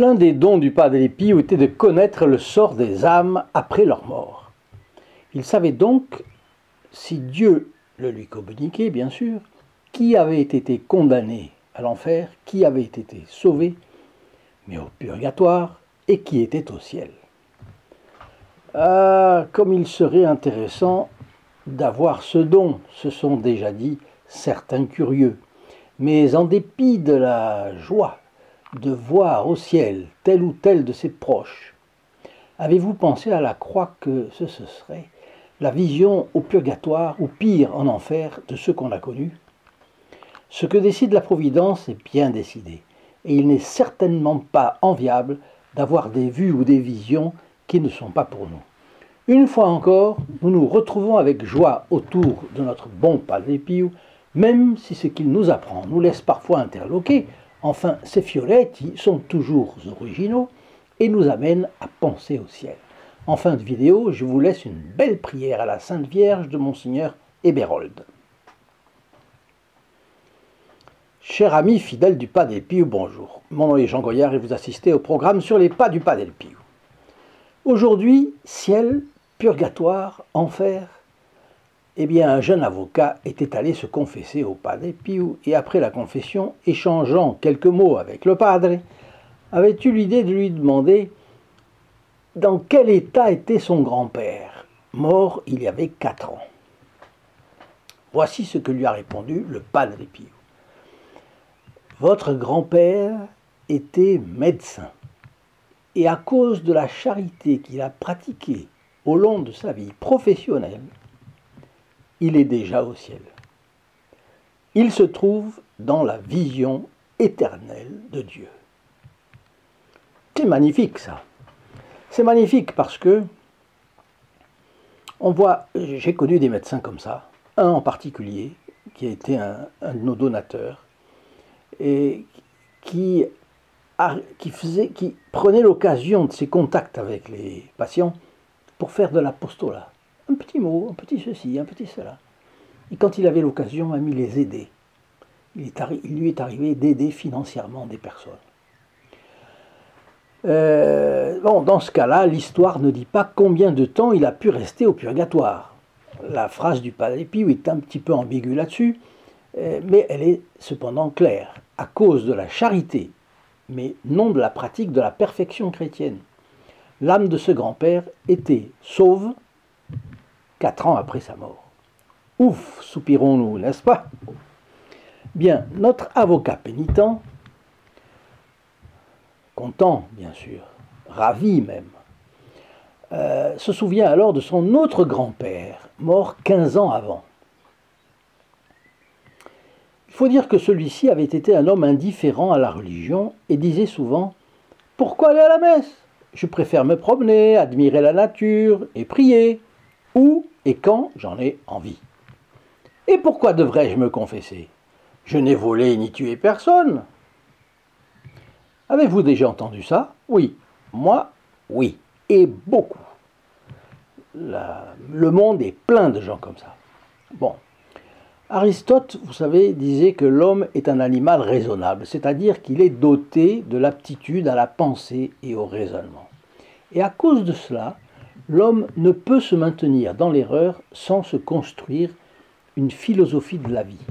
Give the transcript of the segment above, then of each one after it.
L'un des dons du Padre Pio était de connaître le sort des âmes après leur mort. Il savait donc, si Dieu le lui communiquait bien sûr, qui avait été condamné à l'enfer, qui avait été sauvé, mais au purgatoire, et qui était au ciel. Ah, comme il serait intéressant d'avoir ce don, se sont déjà dit certains curieux. Mais en dépit de la joie de voir au ciel tel ou tel de ses proches, avez-vous pensé à la croix que ce serait la vision au purgatoire, ou pire en enfer, de ceux qu'on a connus? Ce que décide la Providence est bien décidé, et il n'est certainement pas enviable d'avoir des vues ou des visions qui ne sont pas pour nous. Une fois encore, nous nous retrouvons avec joie autour de notre bon Padre Pio, même si ce qu'il nous apprend nous laisse parfois interloquer. Enfin, ces fioletti sont toujours originaux et nous amènent à penser au ciel. En fin de vidéo, je vous laisse une belle prière à la Sainte Vierge de Monseigneur Héberold. Chers amis fidèles du Padre Pio, bonjour. Mon nom est Jean Goyard et vous assistez au programme sur les pas du Padre Pio. Aujourd'hui, ciel, purgatoire, enfer. Eh bien, un jeune avocat était allé se confesser au Padre Pio et après la confession, échangeant quelques mots avec le Padre, avait eu l'idée de lui demander dans quel état était son grand-père, mort il y avait 4 ans. Voici ce que lui a répondu le Padre Pio. Votre grand-père était médecin et à cause de la charité qu'il a pratiquée au long de sa vie professionnelle, il est déjà au ciel. Il se trouve dans la vision éternelle de Dieu. C'est magnifique ça. C'est magnifique parce que on voit, j'ai connu des médecins comme ça, un en particulier qui a été un de nos donateurs et qui prenait l'occasion de ses contacts avec les patients pour faire de l'apostolat. Un petit mot, un petit ceci, un petit cela. Et quand il avait l'occasion, même il les aidait. Il lui est arrivé d'aider financièrement des personnes. Dans ce cas-là, l'histoire ne dit pas combien de temps il a pu rester au purgatoire. La phrase du Padre Pio est un petit peu ambiguë là-dessus, mais elle est cependant claire. À cause de la charité, mais non de la pratique de la perfection chrétienne. L'âme de ce grand-père était sauve 4 ans après sa mort. Ouf, soupirons-nous, n'est-ce pas? Bien, notre avocat pénitent, content bien sûr, ravi même, se souvient alors de son autre grand-père, mort 15 ans avant. Il faut dire que celui-ci avait été un homme indifférent à la religion et disait souvent « Pourquoi aller à la messe? Je préfère me promener, admirer la nature et prier, où et quand j'en ai envie. Et pourquoi devrais-je me confesser? Je n'ai volé ni tué personne. » Avez-vous déjà entendu ça? Oui. Moi, oui. Et beaucoup. Le monde est plein de gens comme ça. Bon. Aristote, vous savez, disait que l'homme est un animal raisonnable, c'est-à-dire qu'il est doté de l'aptitude à la pensée et au raisonnement. Et à cause de cela, l'homme ne peut se maintenir dans l'erreur sans se construire une philosophie de la vie,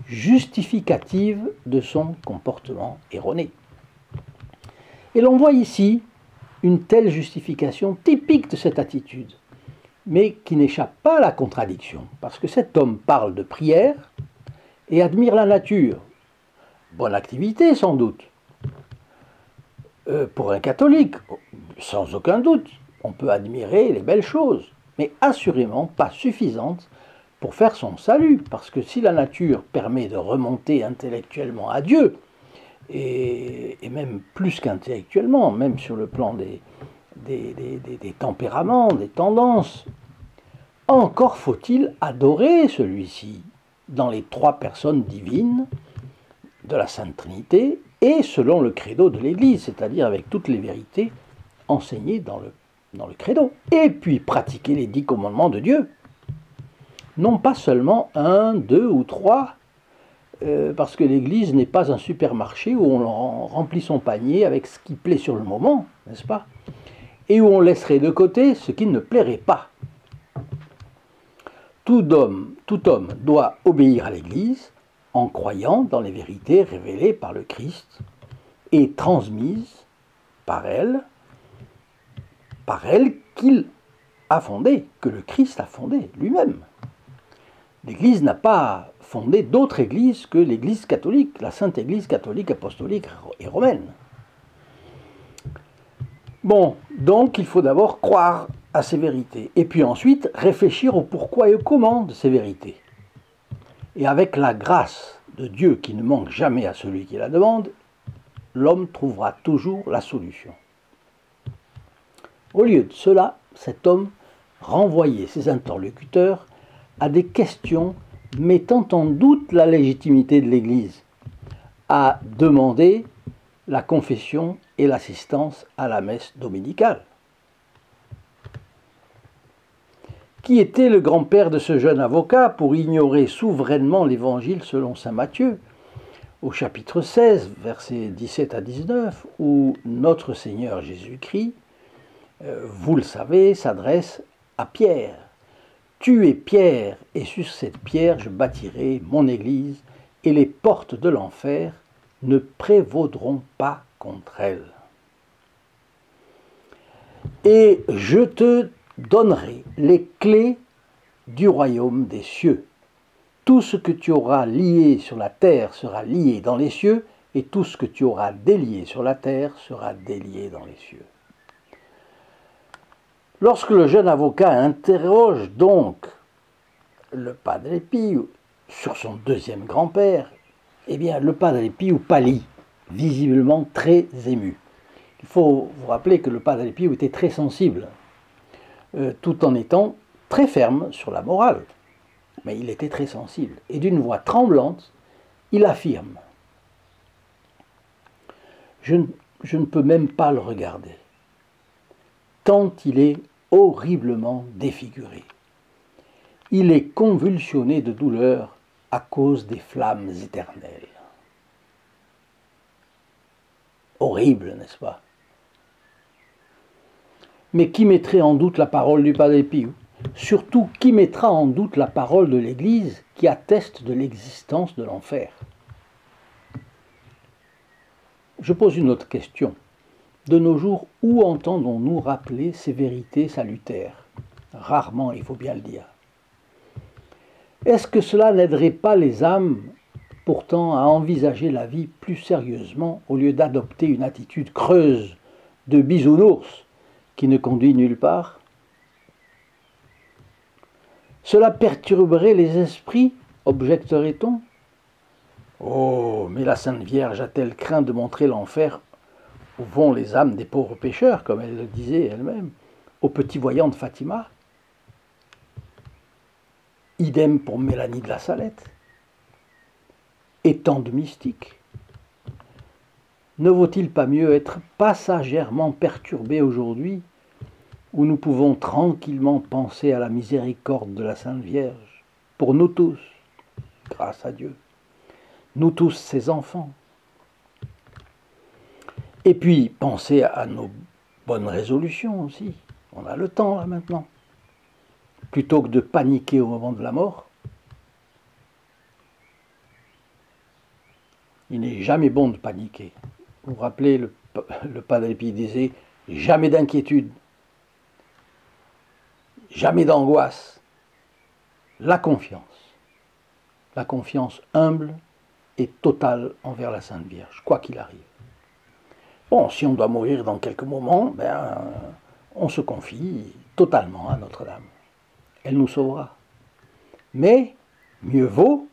justificative de son comportement erroné. Et l'on voit ici une telle justification typique de cette attitude, mais qui n'échappe pas à la contradiction, parce que cet homme parle de prière et admire la nature. Bonne activité sans doute. Pour un catholique, sans aucun doute, on peut admirer les belles choses, mais assurément pas suffisantes pour faire son salut, parce que si la nature permet de remonter intellectuellement à Dieu, et même plus qu'intellectuellement, même sur le plan des tempéraments, des tendances, encore faut-il adorer celui-ci dans les 3 personnes divines de la Sainte Trinité et selon le credo de l'Église, c'est-à-dire avec toutes les vérités enseignées dans le credo. Et puis pratiquer les 10 commandements de Dieu. Non pas seulement 1, 2 ou 3 parce que l'Église n'est pas un supermarché où on remplit son panier avec ce qui plaît sur le moment, n'est-ce pas? Et où on laisserait de côté ce qui ne plairait pas. Tout homme doit obéir à l'Église en croyant dans les vérités révélées par le Christ et transmises par elle qu'il a fondée, que le Christ a fondée lui-même. L'Église n'a pas fondé d'autre Église que l'Église catholique, la Sainte Église catholique, apostolique et romaine. Bon, donc il faut d'abord croire à ces vérités, et puis ensuite réfléchir au pourquoi et au comment de ces vérités. Et avec la grâce de Dieu qui ne manque jamais à celui qui la demande, l'homme trouvera toujours la solution. Au lieu de cela, cet homme renvoyait ses interlocuteurs à des questions mettant en doute la légitimité de l'Église, à demander la confession et l'assistance à la messe dominicale. Qui était le grand-père de ce jeune avocat pour ignorer souverainement l'Évangile selon saint Matthieu, au chapitre 16, versets 17 à 19, où notre Seigneur Jésus-Christ, vous le savez, s'adresse à Pierre. « Tu es Pierre, et sur cette pierre je bâtirai mon Église, et les portes de l'enfer ne prévaudront pas contre elle. Et je te donnerai les clés du royaume des cieux. Tout ce que tu auras lié sur la terre sera lié dans les cieux, et tout ce que tu auras délié sur la terre sera délié dans les cieux. » Lorsque le jeune avocat interroge donc le Padre Pio sur son deuxième grand-père, eh bien le Padre Pio pâlit, visiblement très ému. Il faut vous rappeler que le Padre Pio était très sensible, tout en étant très ferme sur la morale. Mais il était très sensible. Et d'une voix tremblante, il affirme « Je ne peux même pas le regarder, tant il est horriblement défiguré. Il est convulsionné de douleur à cause des flammes éternelles. » Horrible, n'est-ce pas? Mais qui mettrait en doute la parole du Padre Pio? Surtout, qui mettra en doute la parole de l'Église qui atteste de l'existence de l'enfer? Je pose une autre question. De nos jours, où entendons-nous rappeler ces vérités salutaires? Rarement, il faut bien le dire. Est-ce que cela n'aiderait pas les âmes pourtant à envisager la vie plus sérieusement au lieu d'adopter une attitude creuse de bisounours qui ne conduit nulle part? Cela perturberait les esprits, objecterait-on? Oh, mais la Sainte Vierge a-t-elle craint de montrer l'enfer où vont les âmes des pauvres pécheurs, comme elle le disait elle-même, au petit voyant de Fatima? Idem pour Mélanie de la Salette. Et tant de mystiques. Ne vaut-il pas mieux être passagèrement perturbé aujourd'hui, où nous pouvons tranquillement penser à la miséricorde de la Sainte Vierge, pour nous tous, grâce à Dieu, nous tous ses enfants. Et puis, penser à nos bonnes résolutions aussi. On a le temps là maintenant. Plutôt que de paniquer au moment de la mort. Il n'est jamais bon de paniquer. Vous vous rappelez, le Padre Pio disait « jamais d'inquiétude, jamais d'angoisse, la confiance humble et totale envers la Sainte Vierge, quoi qu'il arrive. » Bon, si on doit mourir dans quelques moments, on se confie totalement à Notre-Dame. Elle nous sauvera. Mais mieux vaut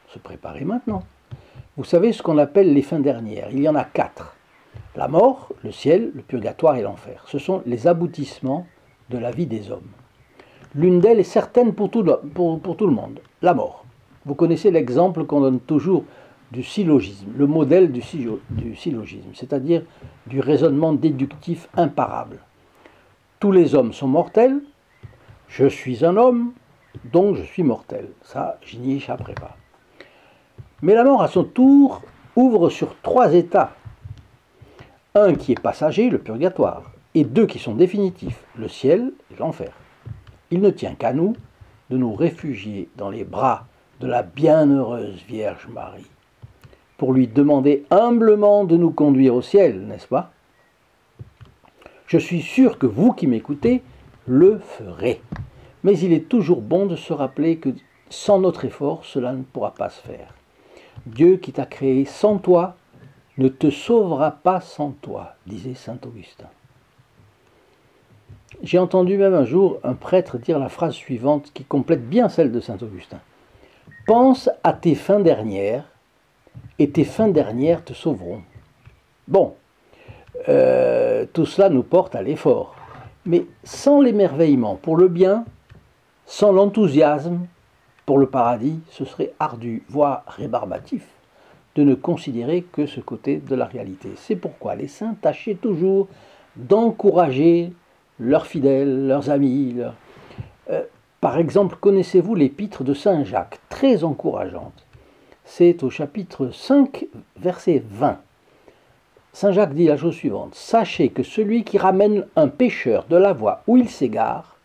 se préparer maintenant. Vous savez ce qu'on appelle les fins dernières. Il y en a 4. La mort, le ciel, le purgatoire et l'enfer. Ce sont les aboutissements de la vie des hommes. L'une d'elles est certaine pour tout le monde, la mort. Vous connaissez l'exemple qu'on donne toujours du syllogisme, le modèle du syllogisme, c'est-à-dire du raisonnement déductif imparable. Tous les hommes sont mortels, je suis un homme, donc je suis mortel. Ça, je n'y échapperai pas. Mais la mort, à son tour, ouvre sur 3 états. Un qui est passager, le purgatoire, et 2 qui sont définitifs, le ciel et l'enfer. Il ne tient qu'à nous de nous réfugier dans les bras de la bienheureuse Vierge Marie, pour lui demander humblement de nous conduire au ciel, n'est-ce pas? Je suis sûr que vous qui m'écoutez le ferez. Mais il est toujours bon de se rappeler que sans notre effort, cela ne pourra pas se faire. Dieu qui t'a créé sans toi ne te sauvera pas sans toi, disait saint Augustin. J'ai entendu même un jour un prêtre dire la phrase suivante qui complète bien celle de saint Augustin. Pense à tes fins dernières et tes fins dernières te sauveront. Bon, tout cela nous porte à l'effort. Mais sans l'émerveillement pour le bien, sans l'enthousiasme pour le paradis, ce serait ardu, voire rébarbatif, de ne considérer que ce côté de la réalité. C'est pourquoi les saints tâchaient toujours d'encourager leurs fidèles, leurs amis. Par exemple, connaissez-vous l'épître de saint Jacques, très encourageante. C'est au chapitre 5, verset 20. Saint Jacques dit la chose suivante. Sachez que celui qui ramène un pécheur de la voie où il s'égare,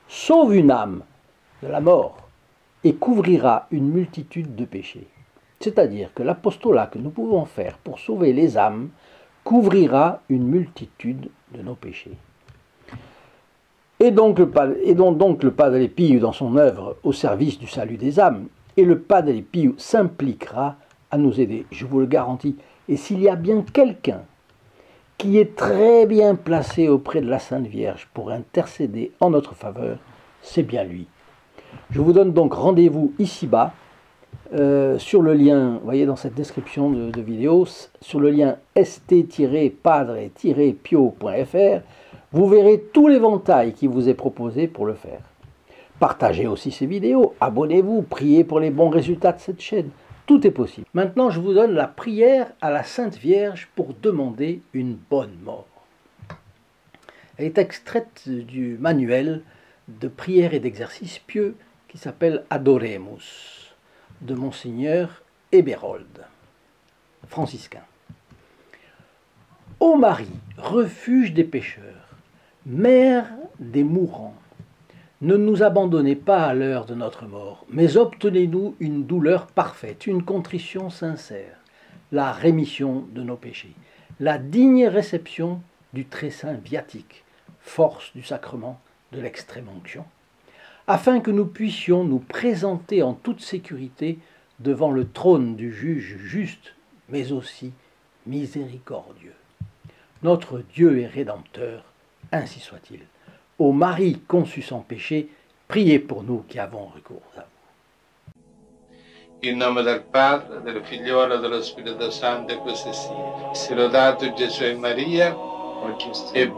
sauve une âme de la mort et couvrira une multitude de péchés. C'est-à-dire que l'apostolat que nous pouvons faire pour sauver les âmes couvrira une multitude de nos péchés. Et donc le Padre Pio, dans son œuvre au service du salut des âmes, et le Padre Pio s'impliquera à nous aider, je vous le garantis. Et s'il y a bien quelqu'un qui est très bien placé auprès de la Sainte Vierge pour intercéder en notre faveur, c'est bien lui. Je vous donne donc rendez-vous ici-bas, sur le lien, vous voyez dans cette description de vidéo, sur le lien st-padre-pio.fr, vous verrez tout l'éventail qui vous est proposé pour le faire. Partagez aussi ces vidéos, abonnez-vous, priez pour les bons résultats de cette chaîne. Tout est possible. Maintenant, je vous donne la prière à la Sainte Vierge pour demander une bonne mort. Elle est extraite du manuel de prière et d'exercice pieux qui s'appelle Adoremus, de Monseigneur Héberold, franciscain. Ô Marie, refuge des pécheurs, mère des mourants, ne nous abandonnez pas à l'heure de notre mort, mais obtenez-nous une douleur parfaite, une contrition sincère, la rémission de nos péchés, la digne réception du très saint viatique, force du sacrement de l'extrême onction, afin que nous puissions nous présenter en toute sécurité devant le trône du juge juste, mais aussi miséricordieux. Notre Dieu est rédempteur, ainsi soit-il. Ô Marie conçue sans péché, priez pour nous qui avons recours à vous. In nome del Padre, del Figliolo e dello Spirito Santo, e così sia. Sia lodato Gesù e Maria, e